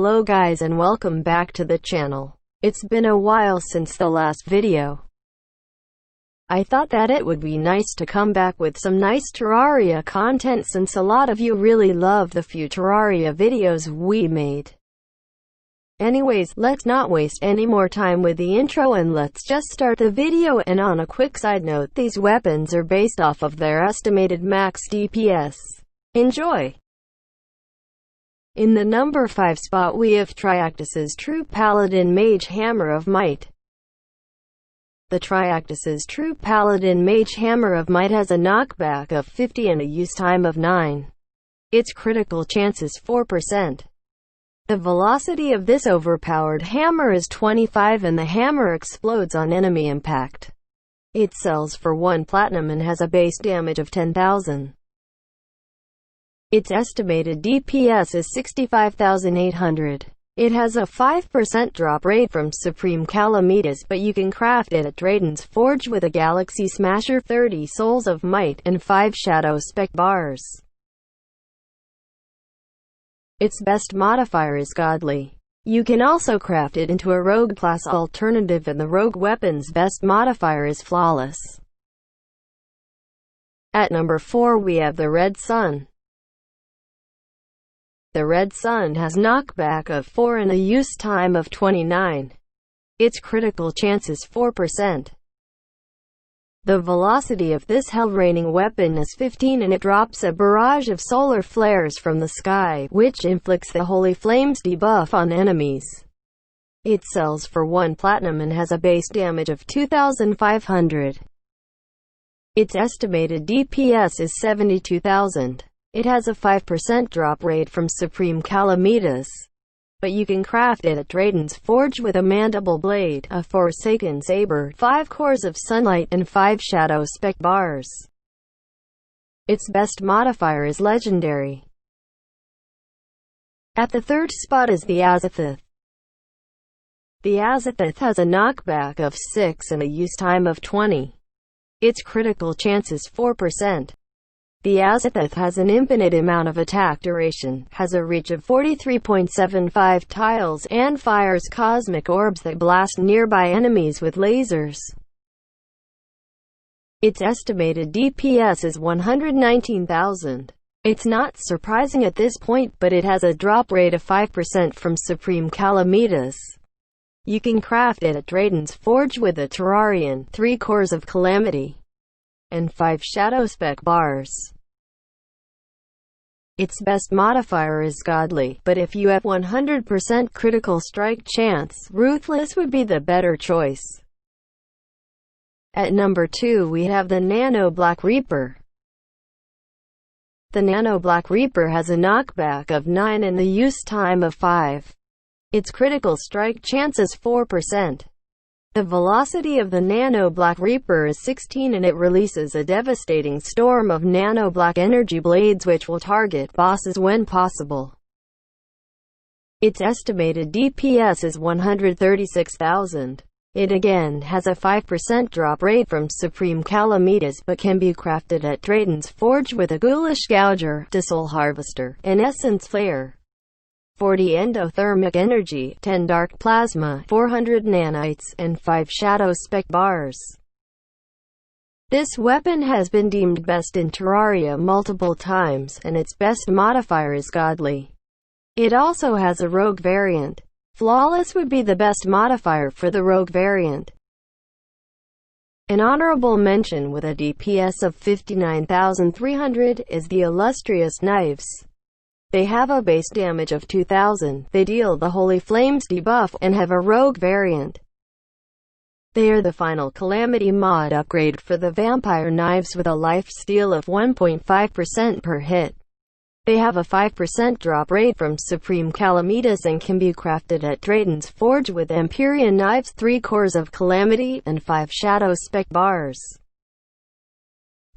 Hello guys and welcome back to the channel. It's been a while since the last video. I thought that it would be nice to come back with some nice Terraria content since a lot of you really loved the few Terraria videos we made. Anyways, let's not waste any more time with the intro and let's just start the video. And on a quick side note, these weapons are based off of their estimated max DPS. Enjoy! In the number 5 spot we have Triactus's True Paladin Mage-Hammer of Might. The Triactus's True Paladin Mage-Hammer of Might has a knockback of 50 and a use time of 9. Its critical chance is 4%. The velocity of this overpowered hammer is 25 and the hammer explodes on enemy impact. It sells for 1 platinum and has a base damage of 10,000. Its estimated DPS is 65,800. It has a 5% drop rate from Supreme Calamity, but you can craft it at Drayden's Forge with a Galaxy Smasher, 30 Souls of Might, and 5 Shadow Spec bars. Its best modifier is Godly. You can also craft it into a rogue class alternative, and the rogue weapon's best modifier is Flawless. At number 4 we have the Red Sun. The Red Sun has knockback of 4 and a use time of 29. Its critical chance is 4%. The velocity of this hell-raining weapon is 15 and it drops a barrage of solar flares from the sky, which inflicts the Holy Flames debuff on enemies. It sells for 1 platinum and has a base damage of 2,500. Its estimated DPS is 72,000. It has a 5% drop rate from Supreme Calamitas, but you can craft it at Drayden's Forge with a Mandible Blade, a Forsaken Saber, 5 Cores of Sunlight, and 5 Shadow Spec bars. Its best modifier is Legendary. At the 3rd spot is the Azathoth. The Azathoth has a knockback of 6 and a use time of 20. Its critical chance is 4%. The Azathoth has an infinite amount of attack duration, has a reach of 43.75 tiles, and fires cosmic orbs that blast nearby enemies with lasers. Its estimated DPS is 119,000. It's not surprising at this point, but it has a drop rate of 5% from Supreme Calamitas. You can craft it at Drayden's Forge with a Terrarian, 3 Cores of Calamity, and 5 Shadow Spec bars. Its best modifier is Godly, but if you have 100% critical strike chance, Ruthless would be the better choice. At number 2 we have the Nano Black Reaper. The Nano Black Reaper has a knockback of 9 and the use time of 5. Its critical strike chance is 4%. The velocity of the Nano Black Reaper is 16 and it releases a devastating storm of Nano Black Energy Blades which will target bosses when possible. Its estimated DPS is 136,000. It again has a 5% drop rate from Supreme Calamitas but can be crafted at Drayden's Forge with a Ghoulish Gouger, a Soul Harvester, an Essence Flare, 40 endothermic energy, 10 dark plasma, 400 nanites, and 5 shadow spec bars. This weapon has been deemed best in Terraria multiple times, and its best modifier is Godly. It also has a rogue variant. Flawless would be the best modifier for the rogue variant. An honorable mention with a DPS of 59,300 is the Illustrious Knives. They have a base damage of 2,000, they deal the Holy Flames debuff, and have a rogue variant. They are the final Calamity mod upgrade for the Vampire Knives with a lifesteal of 1.5% per hit. They have a 5% drop rate from Supreme Calamitas and can be crafted at Drayden's Forge with Empyrean Knives, 3 Cores of Calamity, and 5 Shadow Spec bars.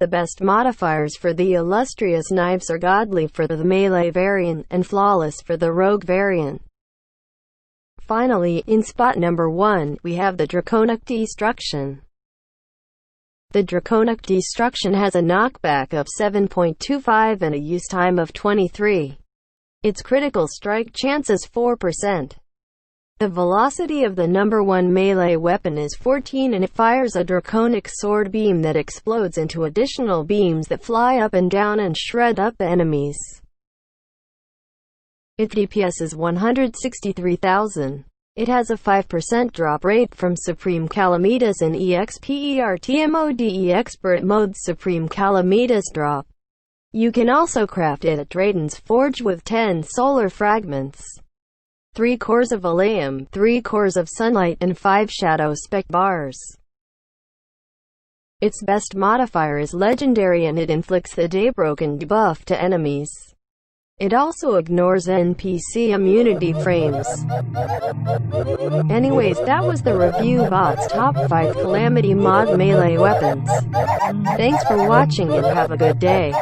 The best modifiers for the Illustrious Knives are Godly for the melee variant, and Flawless for the rogue variant. Finally, in spot number 1, we have the Draconic Destruction. The Draconic Destruction has a knockback of 7.25 and a use time of 23. Its critical strike chance is 4%. The velocity of the number 1 melee weapon is 14 and it fires a draconic sword beam that explodes into additional beams that fly up and down and shred up enemies. Its DPS is 163,000. It has a 5% drop rate from Supreme Calamitas in EXPERT Expert Mode. Supreme Calamitas drop. You can also craft it at Drayden's Forge with 10 solar fragments, 3 cores of Allium, 3 cores of Sunlight, and 5 Shadow Spec bars. Its best modifier is Legendary and it inflicts the Daybroken debuff to enemies. It also ignores NPC immunity frames. Anyways, that was the review bot's top 5 Calamity mod melee weapons. Thanks for watching and have a good day.